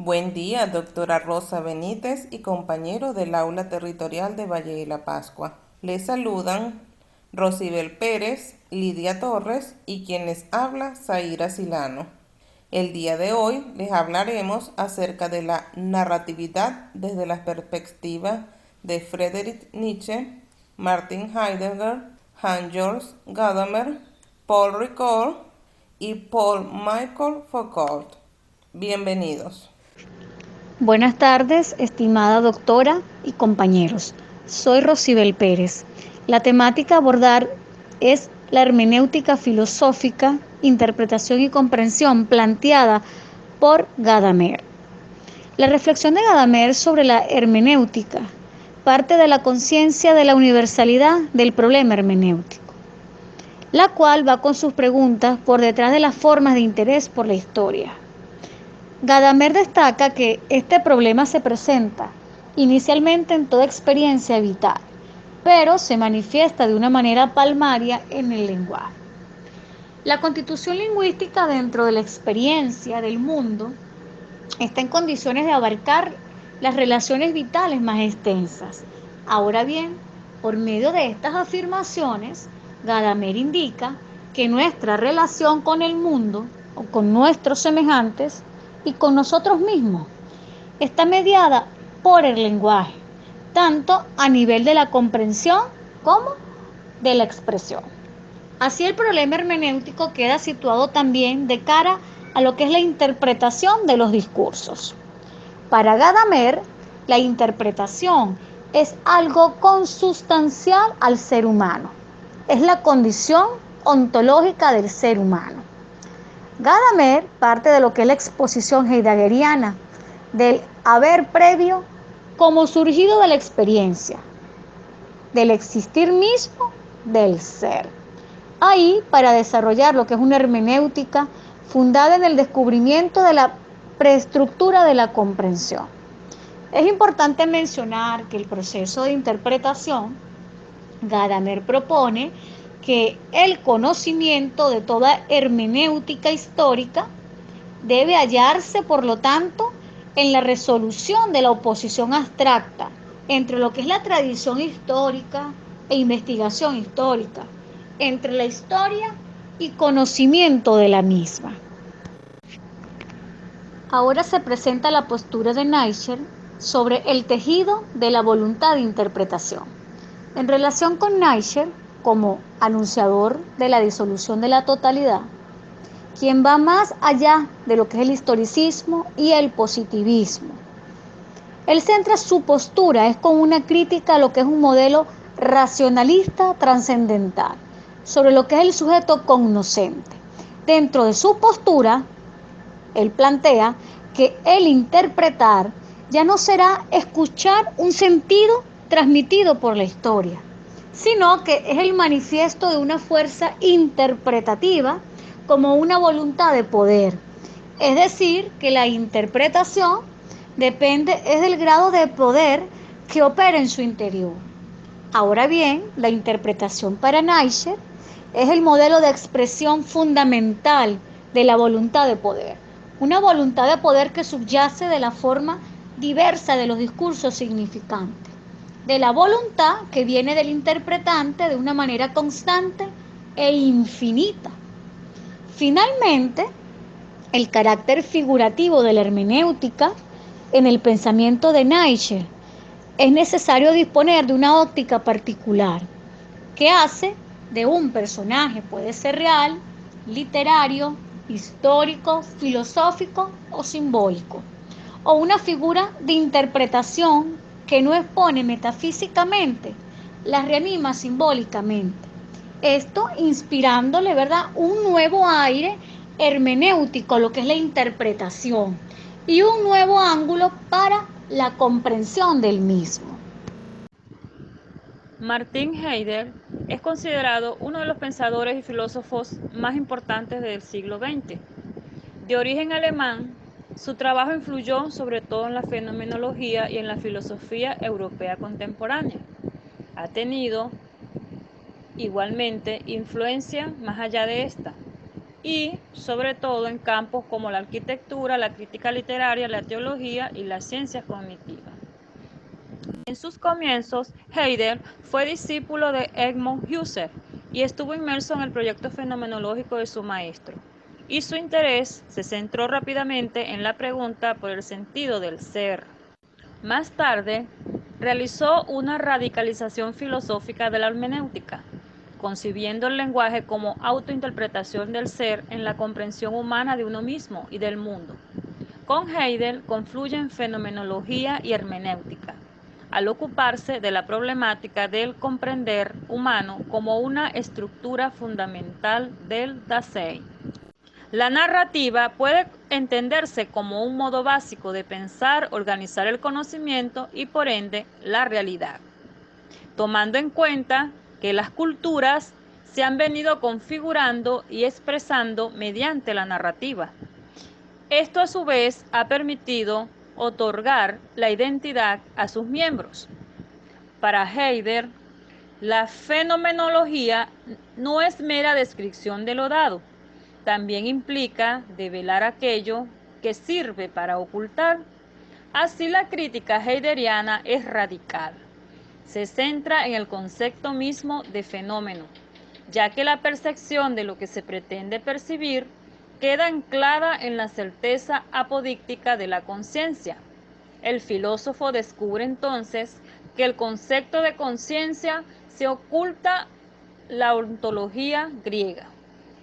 Buen día, doctora Rosa Benítez y compañero del aula territorial de Valle de la Pascua. Les saludan Rosibel Pérez, Lidia Torres y quien les habla, Zaira Silano. El día de hoy les hablaremos acerca de la narratividad desde la perspectiva de Friedrich Nietzsche, Martin Heidegger, Hans-Georg Gadamer, Paul Ricoeur y Paul Michael Foucault. Bienvenidos. Buenas tardes, estimada doctora y compañeros. Soy Rosibel Pérez. La temática a abordar es la hermenéutica filosófica, interpretación y comprensión planteada por Gadamer. La reflexión de Gadamer sobre la hermenéutica parte de la conciencia de la universalidad del problema hermenéutico, la cual va con sus preguntas por detrás de las formas de interés por la historia. Gadamer destaca que este problema se presenta inicialmente en toda experiencia vital, pero se manifiesta de una manera palmaria en el lenguaje. La constitución lingüística dentro de la experiencia del mundo está en condiciones de abarcar las relaciones vitales más extensas. Ahora bien, por medio de estas afirmaciones, Gadamer indica que nuestra relación con el mundo o con nuestros semejantes y con nosotros mismos está mediada por el lenguaje, tanto a nivel de la comprensión como de la expresión. Así el problema hermenéutico queda situado también de cara a lo que es la interpretación de los discursos. Para Gadamer, la interpretación es algo consustancial al ser humano, es la condición ontológica del ser humano. Gadamer parte de lo que es la exposición heideggeriana del haber previo como surgido de la experiencia, del existir mismo del ser. Ahí, para desarrollar lo que es una hermenéutica fundada en el descubrimiento de la preestructura de la comprensión. Es importante mencionar que el proceso de interpretación, Gadamer propone que el conocimiento de toda hermenéutica histórica debe hallarse, por lo tanto, en la resolución de la oposición abstracta entre lo que es la tradición histórica e investigación histórica, entre la historia y conocimiento de la misma. Ahora se presenta la postura de Nietzsche sobre el tejido de la voluntad de interpretación. En relación con Nietzsche, como anunciador de la disolución de la totalidad, quien va más allá de lo que es el historicismo y el positivismo. Él centra su postura, es con una crítica a lo que es un modelo racionalista trascendental, sobre lo que es el sujeto cognoscente. Dentro de su postura, él plantea que el interpretar ya no será escuchar un sentido transmitido por la historia, sino que es el manifiesto de una fuerza interpretativa como una voluntad de poder. Es decir, que la interpretación depende es del grado de poder que opera en su interior. Ahora bien, la interpretación para Nietzsche es el modelo de expresión fundamental de la voluntad de poder. Una voluntad de poder que subyace de la forma diversa de los discursos significantes. De la voluntad que viene del interpretante de una manera constante e infinita. Finalmente, el carácter figurativo de la hermenéutica en el pensamiento de Nietzsche es necesario disponer de una óptica particular que hace de un personaje, puede ser real, literario, histórico, filosófico o simbólico, o una figura de interpretación que no expone metafísicamente, la reanima simbólicamente. Esto inspirándole, ¿verdad?, un nuevo aire hermenéutico, lo que es la interpretación, y un nuevo ángulo para la comprensión del mismo. Martin Heidegger es considerado uno de los pensadores y filósofos más importantes del siglo XX. De origen alemán, su trabajo influyó sobre todo en la fenomenología y en la filosofía europea contemporánea. Ha tenido igualmente influencia más allá de esta. y sobre todo en campos como la arquitectura, la crítica literaria, la teología y las ciencias cognitivas. En sus comienzos, Heidegger fue discípulo de Edmund Husserl y estuvo inmerso en el proyecto fenomenológico de su maestro, y su interés se centró rápidamente en la pregunta por el sentido del ser. Más tarde, realizó una radicalización filosófica de la hermenéutica, concibiendo el lenguaje como autointerpretación del ser en la comprensión humana de uno mismo y del mundo. Con Heidegger confluyen fenomenología y hermenéutica, al ocuparse de la problemática del comprender humano como una estructura fundamental del Dasein. La narrativa puede entenderse como un modo básico de pensar, organizar el conocimiento y por ende la realidad, tomando en cuenta que las culturas se han venido configurando y expresando mediante la narrativa. Esto a su vez ha permitido otorgar la identidad a sus miembros. Para Heidegger, la fenomenología no es mera descripción de lo dado, también implica develar aquello que sirve para ocultar. Así la crítica heideggeriana es radical. Se centra en el concepto mismo de fenómeno, ya que la percepción de lo que se pretende percibir queda anclada en la certeza apodíctica de la conciencia. El filósofo descubre entonces que el concepto de conciencia se oculta la ontología griega.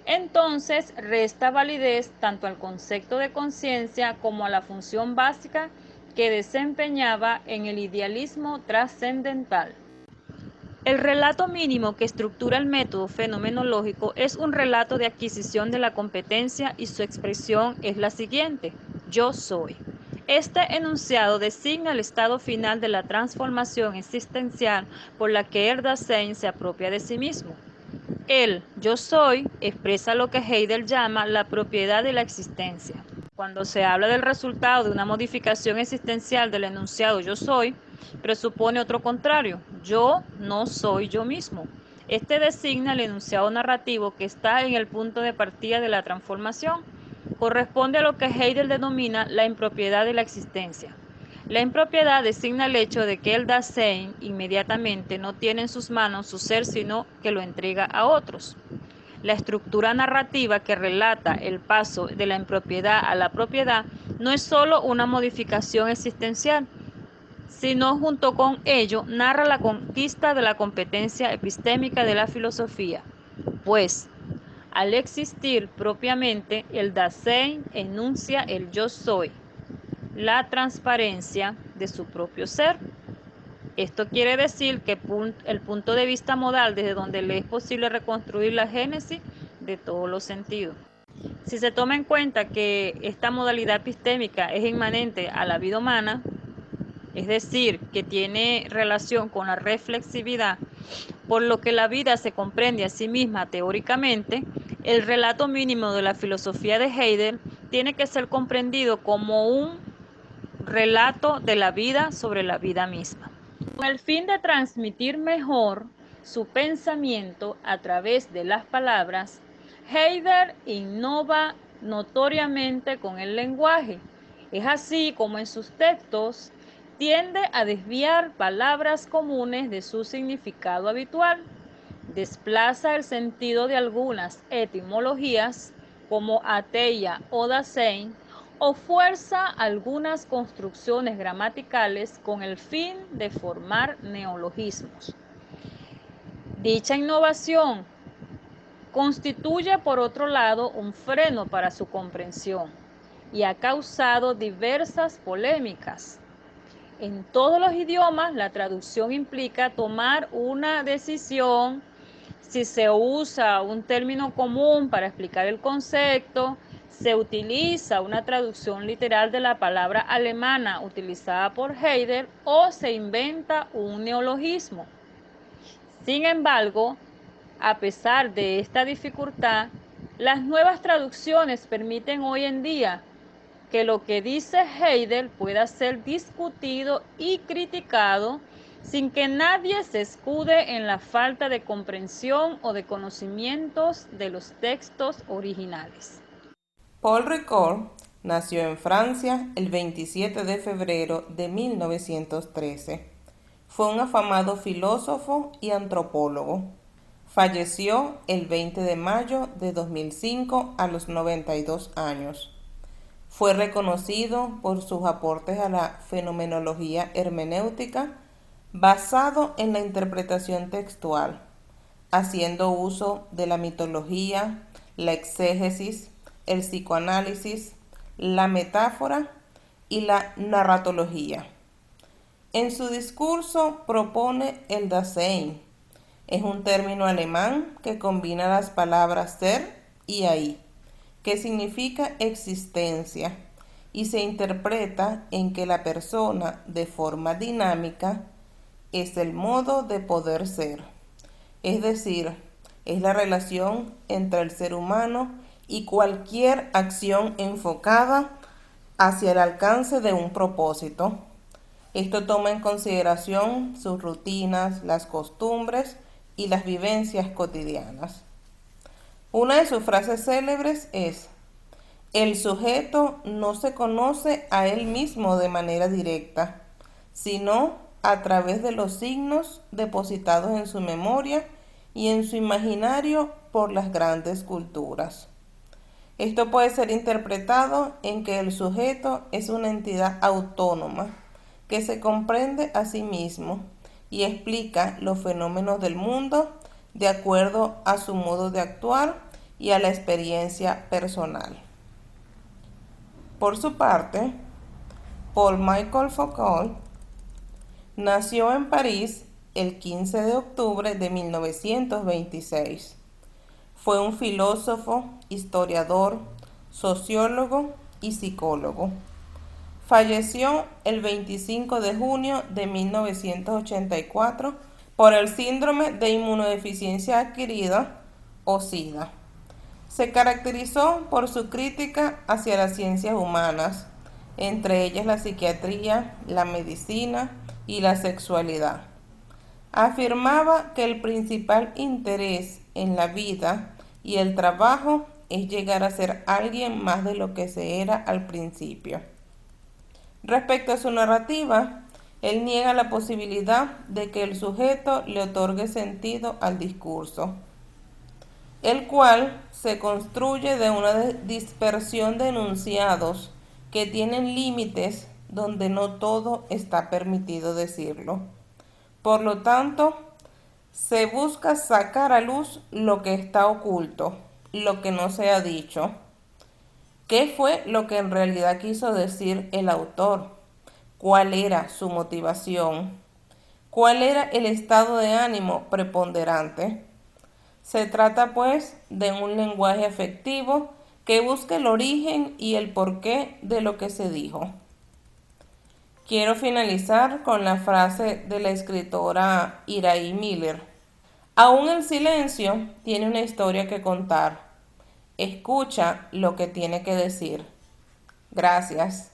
Entonces resta validez tanto al concepto de conciencia como a la función básica que desempeñaba en el idealismo trascendental. El relato mínimo que estructura el método fenomenológico es un relato de adquisición de la competencia y su expresión es la siguiente: yo soy. Este enunciado designa el estado final de la transformación existencial por la que el Dasein se apropia de sí mismo. El yo soy expresa lo que Heidegger llama la propiedad de la existencia. Cuando se habla del resultado de una modificación existencial del enunciado yo soy, presupone otro contrario: yo no soy yo mismo. Este designa el enunciado narrativo que está en el punto de partida de la transformación. Corresponde a lo que Heidegger denomina la impropiedad de la existencia. La impropiedad designa el hecho de que el Dasein inmediatamente no tiene en sus manos su ser, sino que lo entrega a otros. La estructura narrativa que relata el paso de la impropiedad a la propiedad no es sólo una modificación existencial, sino junto con ello narra la conquista de la competencia epistémica de la filosofía, pues al existir propiamente, el Dasein enuncia el yo soy, la transparencia de su propio ser. Esto quiere decir que el punto de vista modal desde donde le es posible reconstruir la génesis de todos los sentidos. Si se toma en cuenta que esta modalidad epistémica es inmanente a la vida humana, es decir, que tiene relación con la reflexividad, por lo que la vida se comprende a sí misma teóricamente, el relato mínimo de la filosofía de Heidegger tiene que ser comprendido como un relato de la vida sobre la vida misma. Con el fin de transmitir mejor su pensamiento a través de las palabras, Heidegger innova notoriamente con el lenguaje. Es así como en sus textos tiende a desviar palabras comunes de su significado habitual, desplaza el sentido de algunas etimologías como ateia o Dasein, o fuerza algunas construcciones gramaticales con el fin de formar neologismos. Dicha innovación constituye, por otro lado, un freno para su comprensión y ha causado diversas polémicas. En todos los idiomas, la traducción implica tomar una decisión. Si se usa un término común para explicar el concepto, se utiliza una traducción literal de la palabra alemana utilizada por Heidegger o se inventa un neologismo. Sin embargo, a pesar de esta dificultad, las nuevas traducciones permiten hoy en día que lo que dice Heidegger pueda ser discutido y criticado sin que nadie se escude en la falta de comprensión o de conocimientos de los textos originales. Paul Ricoeur nació en Francia el 27 de febrero de 1913. Fue un afamado filósofo y antropólogo. Falleció el 20 de mayo de 2005 a los 92 años. Fue reconocido por sus aportes a la fenomenología hermenéutica basado en la interpretación textual, haciendo uso de la mitología, la exégesis, el psicoanálisis, la metáfora y la narratología. En su discurso propone el Dasein. Es un término alemán que combina las palabras ser y ahí, que significa existencia, y se interpreta en que la persona, de forma dinámica, es el modo de poder ser. Es decir, es la relación entre el ser humano y cualquier acción enfocada hacia el alcance de un propósito. Esto toma en consideración sus rutinas, las costumbres y las vivencias cotidianas. Una de sus frases célebres es: el sujeto no se conoce a él mismo de manera directa, sino a través de los signos depositados en su memoria y en su imaginario por las grandes culturas. Esto puede ser interpretado en que el sujeto es una entidad autónoma que se comprende a sí mismo y explica los fenómenos del mundo de acuerdo a su modo de actuar y a la experiencia personal. Por su parte, Paul-Michel Foucault nació en París el 15 de octubre de 1926. Fue un filósofo, historiador, sociólogo y psicólogo. Falleció el 25 de junio de 1984 por el síndrome de inmunodeficiencia adquirida o SIDA. Se caracterizó por su crítica hacia las ciencias humanas, entre ellas la psiquiatría, la medicina y la sexualidad. Afirmaba que el principal interés en la vida y el trabajo es llegar a ser alguien más de lo que se era al principio. Respecto a su narrativa, él niega la posibilidad de que el sujeto le otorgue sentido al discurso, el cual se construye de una dispersión de enunciados que tienen límites donde no todo está permitido decirlo. Por lo tanto, se busca sacar a luz lo que está oculto, lo que no se ha dicho. ¿Qué fue lo que en realidad quiso decir el autor? ¿Cuál era su motivación? ¿Cuál era el estado de ánimo preponderante? Se trata, pues, de un lenguaje afectivo que busca el origen y el porqué de lo que se dijo. Quiero finalizar con la frase de la escritora Iraí Miller: aún el silencio tiene una historia que contar. Escucha lo que tiene que decir. Gracias.